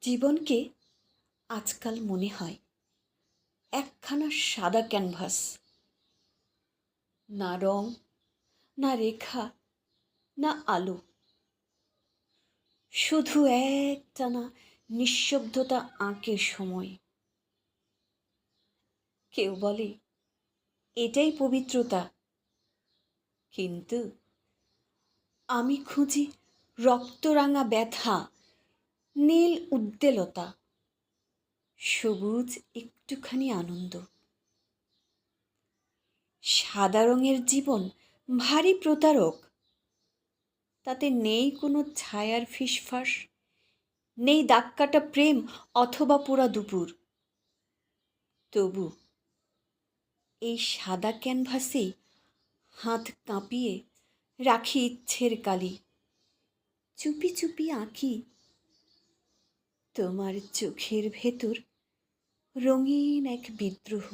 জীবনকে আজকাল মনে হয় একখানা সাদা ক্যানভাস। না রং, না রেখা, না আলো, শুধু একটানা নিঃশব্দতা আঁকে সময়। কেউ বলে এটাই পবিত্রতা, কিন্তু আমি খুঁজি রক্তরাঙা ব্যথা, নীল উদ্বেলতা, সবুজ একটুখানি আনন্দ। সাদা রঙের জীবন ভারী প্রতারক। তাতে নেই কোনো ছায়ার ফিসফাস, নেই দাগকাটা প্রেম অথবা পোড়া দুপুর। তবু এই সাদা ক্যানভাসে হাত কাঁপিয়ে রাখি ইচ্ছের কালি, চুপি চুপি আঁকি তোমার চোখের ভেতর রঙিন এক বিদ্রোহ।